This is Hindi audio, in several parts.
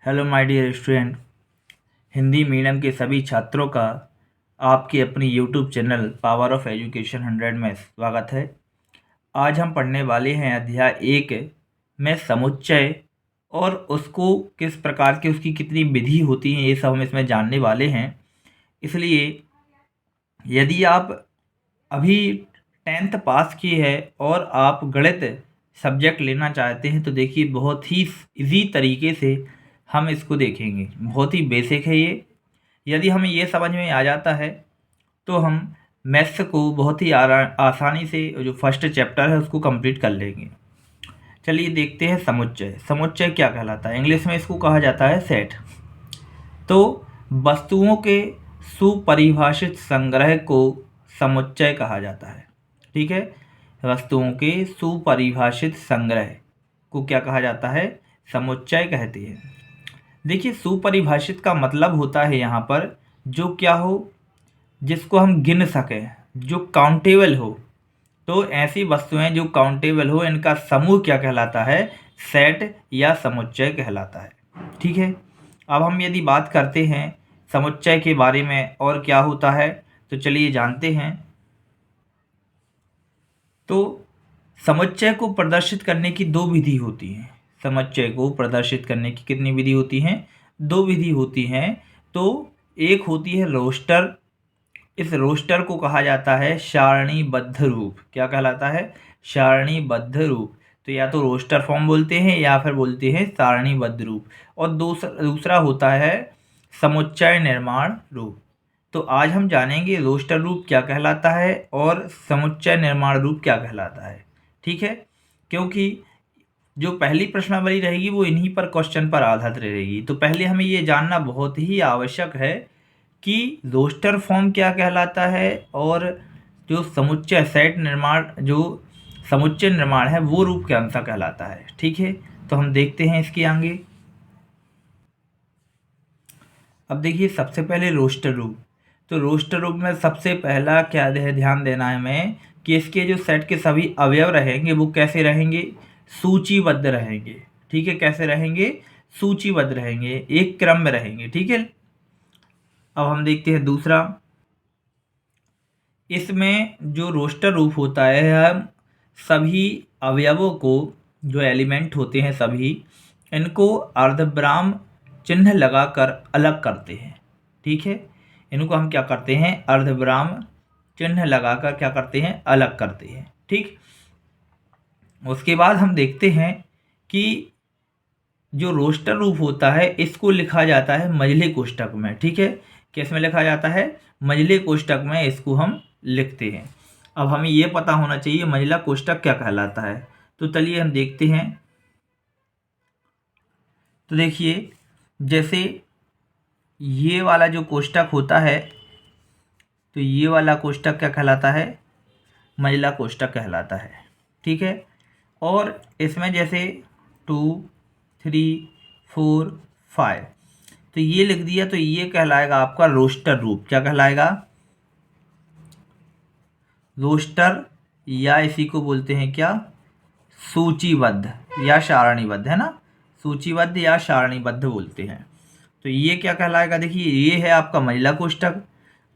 Hello my dear student. Hindi medium के सभी छात्रों का आपके अपनी YouTube channel power of education 100 में स्वागत है। आज हम पढ़ने वाले हैं अध्याय 1 में समुच्चय और उसको किस प्रकार की उसकी कितनी विधि होती है, ये सब हम इसमें जानने वाले हैं। इसलिए यदि आप अभी 10th पास की है और आप गणित सब्जेक्ट लेना चाहते हैं तो देखिए बहुत ही इजी तरीके से हम इसको देखेंगे। बहुत ही बेसिक है ये। यदि हमें ये समझ में आ जाता है तो हम मैथ्स को बहुत ही आसानी से जो फर्स्ट चैप्टर है उसको कंप्लीट कर लेंगे। चलिए देखते हैं समुच्चय। समुच्चय क्या कहलाता है? इंग्लिश में इसको कहा जाता है सेट। तो वस्तुओं के सुपरिभाषित संग्रह को समुच्चय कहा जाता है। ठीक है, वस्तुओं के सुपरिभाषित संग्रह को क्या कहा जाता है? समुच्चय कहते हैं। देखिए, सुपरिभाषित का मतलब होता है यहाँ पर जो क्या हो, जिसको हम गिन सकें, जो काउंटेबल हो। तो ऐसी वस्तुएं जो काउंटेबल हो, इनका समूह क्या कहलाता है? सेट या समुच्चय कहलाता है। ठीक है, अब हम यदि बात करते हैं समुच्चय के बारे में और क्या होता है तो चलिए जानते हैं। तो समुच्चय को प्रदर्शित करने की दो विधि होती हैं। समुच्चय को प्रदर्शित करने की कितनी विधि होती हैं? दो विधि होती हैं। तो एक होती है रोस्टर। इस रोस्टर को कहा जाता है सारणीबद्ध रूप। क्या कहलाता है? सारणीबद्ध रूप। तो या तो रोस्टर फॉर्म बोलते हैं या फिर बोलते हैं सारणीबद्ध रूप। और दूसरा होता है समुच्चय निर्माण रूप। तो आज हम जानेंगे रोस्टर रूप क्या कहलाता है और समुच्चय निर्माण रूप क्या कहलाता है। ठीक है, क्योंकि जो पहली प्रश्नावली रहेगी वो इन्हीं पर क्वेश्चन पर आधारित रहेगी। तो पहले हमें ये जानना बहुत ही आवश्यक है कि रोस्टर फॉर्म क्या कहलाता है और जो समुच्चय सेट निर्माण, जो समुच्चय निर्माण है वो रूप कौन सा कहलाता है। ठीक है, तो हम देखते हैं इसके आगे। अब देखिए, सबसे पहले रोस्टर रूप। तो रोस्टर रूप में सबसे पहला क्या ध्यान देना है हमें कि इसके जो सेट के सभी अवयव रहेंगे वो कैसे रहेंगे? सूचीबद्ध रहेंगे। ठीक है, कैसे रहेंगे? सूचीबद्ध रहेंगे, एक क्रम में रहेंगे। ठीक है, अब हम देखते हैं दूसरा। इसमें जो रोस्टर रूप होता है, हम सभी अवयवों को, जो एलिमेंट होते हैं सभी, इनको अर्धविराम चिन्ह लगाकर अलग करते हैं। ठीक है, इनको हम क्या करते हैं? अर्धविराम चिन्ह लगाकर क्या करते हैं? अलग करते हैं। ठीक, उसके बाद हम देखते हैं कि जो रोस्टर रूप होता है इसको लिखा जाता है मझले कोष्ठक में। ठीक है, किस में लिखा जाता है? मझले कोष्ठक में इसको हम लिखते हैं। अब हमें ये पता होना चाहिए मझला कोष्ठक क्या कहलाता है। तो चलिए हम देखते हैं। तो देखिए, जैसे ये वाला जो कोष्ठक होता है, तो ये वाला कोष्ठक क्या कहलाता है? मझला कोष्ठक कहलाता है। ठीक है, और इसमें जैसे 2, 3, 4, 5, तो ये लिख दिया, तो ये कहलाएगा आपका रोस्टर रूप। क्या कहलाएगा? रोस्टर, या इसी को बोलते हैं क्या? सूचीबद्ध या सारणीबद्ध, है ना? सूचीबद्ध या सारणीबद्ध बोलते हैं। तो ये क्या कहलाएगा? देखिए, ये है आपका महिला कोष्ठक।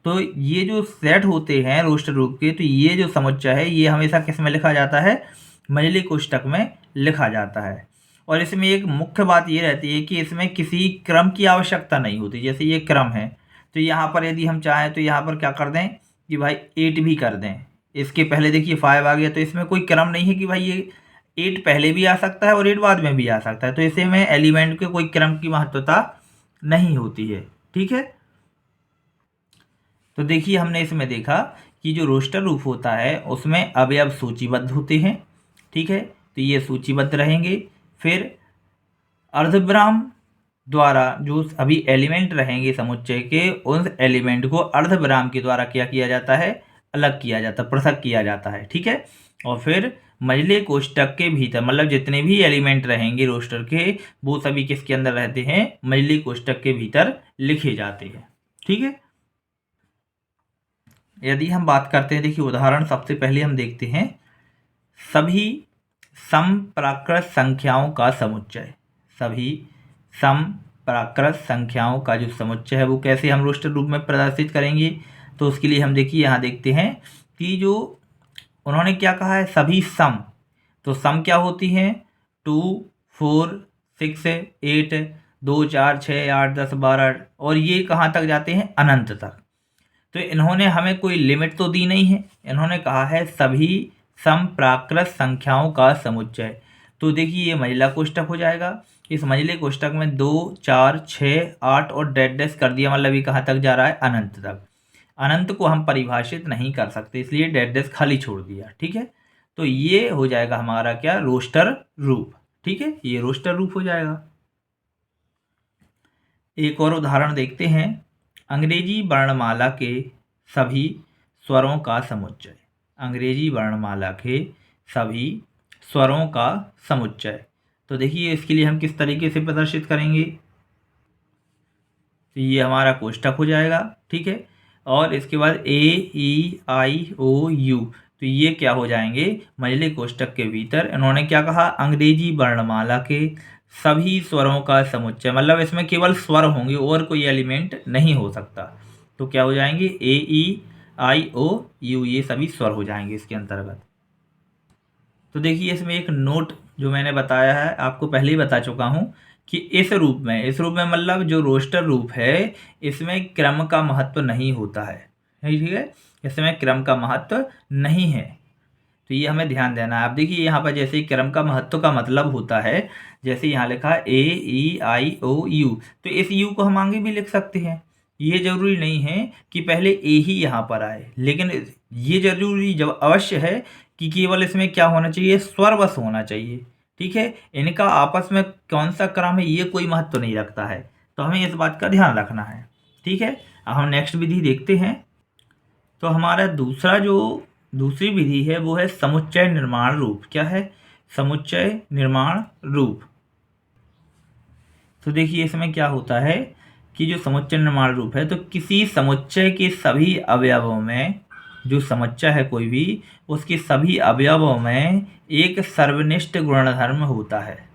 तो ये जो सेट होते हैं रोस्टर रूप के, तो ये जो समुच्चय है ये हमेशा किस में लिखा जाता है? मझली कोष्ठक में लिखा जाता है। और इसमें एक मुख्य बात ये रहती है कि इसमें किसी क्रम की आवश्यकता नहीं होती। जैसे ये क्रम है, तो यहाँ पर यदि हम चाहें तो यहाँ पर क्या कर दें कि भाई 8 भी कर दें। इसके पहले देखिए 5 आ गया, तो इसमें कोई क्रम नहीं है कि भाई ये 8 पहले भी आ सकता है और 8 बाद में भी आ सकता है। तो इसे में एलिमेंट के कोई क्रम की महत्वता नहीं होती है। ठीक है, तो देखिए हमने इसमें देखा कि जो रोस्टर रूप होता है उसमें अवयव सूचीबद्ध होते हैं। ठीक है, तो ये सूचीबद्ध रहेंगे। फिर अर्धविराम द्वारा जो अभी एलिमेंट रहेंगे समुच्चय के, उन एलिमेंट को अर्धविराम के द्वारा क्या किया जाता है? अलग किया जाता है, पृथक किया जाता है। ठीक है, और फिर मझले कोष्ठक के भीतर, मतलब जितने भी एलिमेंट रहेंगे रोस्टर के, वो सभी किसके अंदर रहते हैं? मझले कोष्ठक के भीतर लिखे जाते हैं। ठीक है, यदि हम बात करते हैं, देखिए उदाहरण सबसे पहले हम देखते हैं सभी समप्राकृत संख्याओं का समुच्चय। सभी समप्राकृत प्राकृत संख्याओं का जो समुच्चय है वो कैसे हम रोस्टर रूप में प्रदर्शित करेंगे। तो उसके लिए हम देखिए यहाँ देखते हैं कि जो उन्होंने क्या कहा है, सभी सम। तो सम क्या होती हैं, 2, 4, 6, 8, 2, 4, 6, 8, 10, 12 और ये कहाँ तक जाते हैं, अनंत तक। तो इन्होंने हमें कोई लिमिट तो दी नहीं है, इन्होंने कहा है सभी सम प्राकृत संख्याओं का समुच्चय। तो देखिए ये महिला कोष्टक हो जाएगा। इस महिला कोष्टक में 2, 4, 6, 8 और डैश डैश कर दिया, मतलब ये कहाँ तक जा रहा है, अनंत तक। अनंत को हम परिभाषित नहीं कर सकते, इसलिए डैश डैश खाली छोड़ दिया। ठीक है, तो ये हो जाएगा हमारा क्या, रोस्टर रूप। ठीक है, ये रोस्टर रूप हो जाएगा। एक और उदाहरण देखते हैं, अंग्रेजी वर्णमाला के सभी स्वरों का समुच्चय। अंग्रेजी वर्णमाला के सभी स्वरों का समुच्चय। तो देखिए इसके लिए हम किस तरीके से प्रदर्शित करेंगे। तो ये हमारा कोष्टक हो जाएगा। ठीक है, और इसके बाद AEIOU, तो ये क्या हो जाएंगे, मझले कोष्टक के भीतर इन्होंने क्या कहा, अंग्रेजी वर्णमाला के सभी स्वरों का समुच्चय, मतलब इसमें केवल स्वर होंगे और कोई एलिमेंट नहीं हो सकता। तो क्या हो जाएंगे, AEIOU, ये सभी स्वर हो जाएंगे इसके अंतर्गत। तो देखिए इसमें एक नोट जो मैंने बताया है, आपको पहले ही बता चुका हूँ कि इस रूप में मतलब जो रोस्टर रूप है, इसमें क्रम का महत्व नहीं होता है। ठीक है, इसमें क्रम का महत्व नहीं है, तो ये हमें ध्यान देना है। आप देखिए यहाँ पर जैसे क्रम का महत्व का मतलब होता है, जैसे यहाँ लिखा है AEIOU, तो इस U को हम आगे भी लिख सकते हैं। ये जरूरी नहीं है कि पहले A ही यहाँ पर आए, लेकिन ये जरूरी जब अवश्य है कि केवल इसमें क्या होना चाहिए, स्वर बस होना चाहिए। ठीक है, इनका आपस में कौन सा क्रम है ये कोई महत्व नहीं रखता है, तो हमें इस बात का ध्यान रखना है। ठीक है, अब हम नेक्स्ट विधि देखते हैं। तो हमारा दूसरी विधि है वो है समुच्चय निर्माण रूप। क्या है, समुच्चय निर्माण रूप। तो देखिए इसमें क्या होता है कि जो समुच्चय निर्माण रूप है, तो किसी समुच्चय के सभी अवयवों में, जो समुच्चय है कोई भी, उसके सभी अवयवों में एक सर्वनिष्ठ गुणधर्म होता है।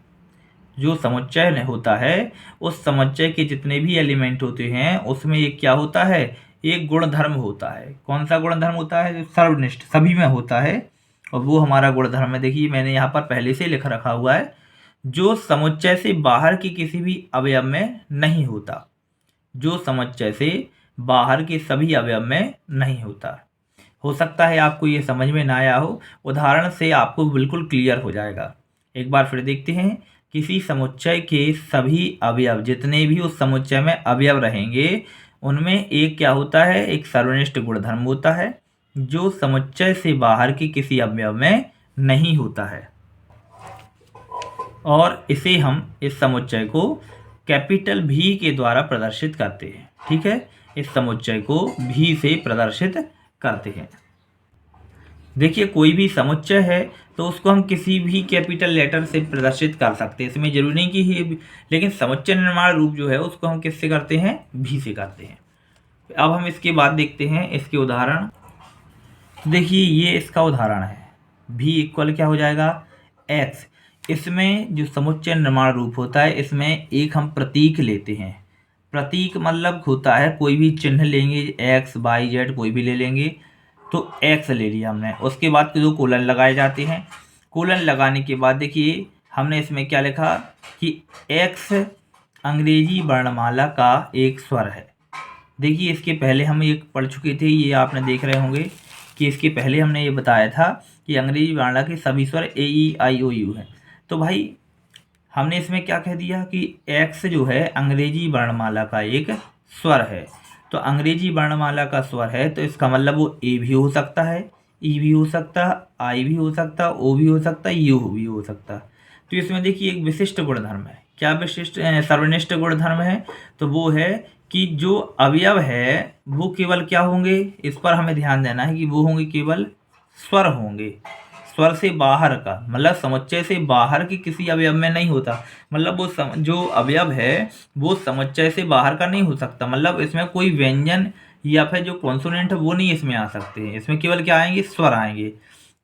जो समुच्चय होता है, उस समुच्चय के जितने भी एलिमेंट होते हैं उसमें एक क्या होता है, एक गुणधर्म होता है। कौन सा गुणधर्म होता है, जो सर्वनिष्ठ सभी में होता है, और वो हमारा गुणधर्म है। देखिए मैंने यहाँ पर पहले से लिख रखा हुआ है, जो समुच्चय से बाहर के किसी भी अवयव में नहीं होता। जो समुच्चय से बाहर के सभी अवयव में नहीं होता। हो सकता है आपको ये समझ में ना आया हो, उदाहरण से आपको बिल्कुल क्लियर हो जाएगा। एक बार फिर देखते हैं, किसी समुच्चय के सभी अवयव, जितने भी उस समुच्चय में अवयव रहेंगे, उनमें एक क्या होता है, एक सर्वनिष्ठ गुणधर्म होता है, जो समुच्चय से बाहर के किसी अवयव में नहीं होता है। और इसे हम, इस समुच्चय को कैपिटल भी के द्वारा प्रदर्शित करते हैं। ठीक है, इस समुच्चय को भी से प्रदर्शित करते हैं। देखिए कोई भी समुच्चय है तो उसको हम किसी भी कैपिटल लेटर से प्रदर्शित कर सकते हैं, इसमें जरूरी नहीं कि ही, लेकिन समुच्चय निर्माण रूप जो है उसको हम किससे करते हैं, भी से करते हैं। अब हम इसके बाद देखते हैं इसके उदाहरण। देखिए ये इसका उदाहरण है, भी इक्वल क्या हो जाएगा, x। इसमें जो समुच्चय निर्माण रूप होता है, इसमें एक हम प्रतीक लेते हैं। प्रतीक मतलब होता है कोई भी चिन्ह लेंगे, x, y, z कोई भी ले लेंगे। तो x ले लिया हमने, उसके बाद दो कोलन लगाए जाते हैं। कोलन लगाने के बाद देखिए हमने इसमें क्या लिखा कि x अंग्रेजी वर्णमाला का एक स्वर है। देखिए इसके पहले हम एक पढ़ चुके थे, ये आपने देख रहे होंगे कि इसके पहले हमने ये बताया था कि अंग्रेजी वर्णमाला के सभी स्वर AEIOU हैं। तो भाई हमने इसमें क्या कह दिया कि x जो है अंग्रेजी वर्णमाला का एक स्वर है। तो अंग्रेजी वर्णमाला का स्वर है, तो इसका मतलब वो A भी हो सकता है, E भी हो सकता है, I भी हो सकता है, O भी हो सकता है, U भी हो सकता है। तो इसमें देखिए एक विशिष्ट गुणधर्म है। क्या विशिष्ट सर्वनिष्ठ गुणधर्म है, तो वो है कि जो अवयव है वो केवल क्या होंगे, इस पर हमें ध्यान देना है कि वो होंगे केवल स्वर होंगे। स्वर से बाहर का मतलब समुच्चय से बाहर के किसी अवयव में नहीं होता, मतलब वो जो अवयव है वो समुच्चय से बाहर का नहीं हो सकता, मतलब इसमें कोई व्यंजन या फिर जो कॉन्सोनेंट है वो नहीं इसमें आ सकते हैं। इसमें केवल क्या आएंगे, स्वर आएंगे।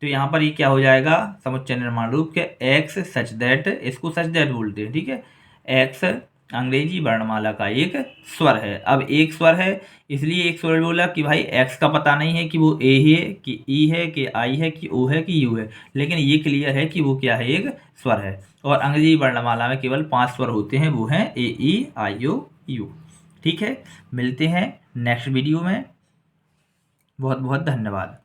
तो यहाँ पर ये क्या हो जाएगा, समुच्चय निर्माण रूप के x सच दैट, इसको सच दैट बोलते हैं। ठीक है, x अंग्रेजी वर्णमाला का एक स्वर है। अब एक स्वर है इसलिए एक स्वर बोला कि भाई एक्स का पता नहीं है कि वो ए है कि ई है कि आई है कि ओ है कि यू है, लेकिन ये क्लियर है कि वो क्या है, एक स्वर है। और अंग्रेजी वर्णमाला में केवल 5 स्वर होते हैं, वो हैं ए ई आई ओ यू। ठीक है, मिलते हैं नेक्स्ट वीडियो में। बहुत बहुत धन्यवाद।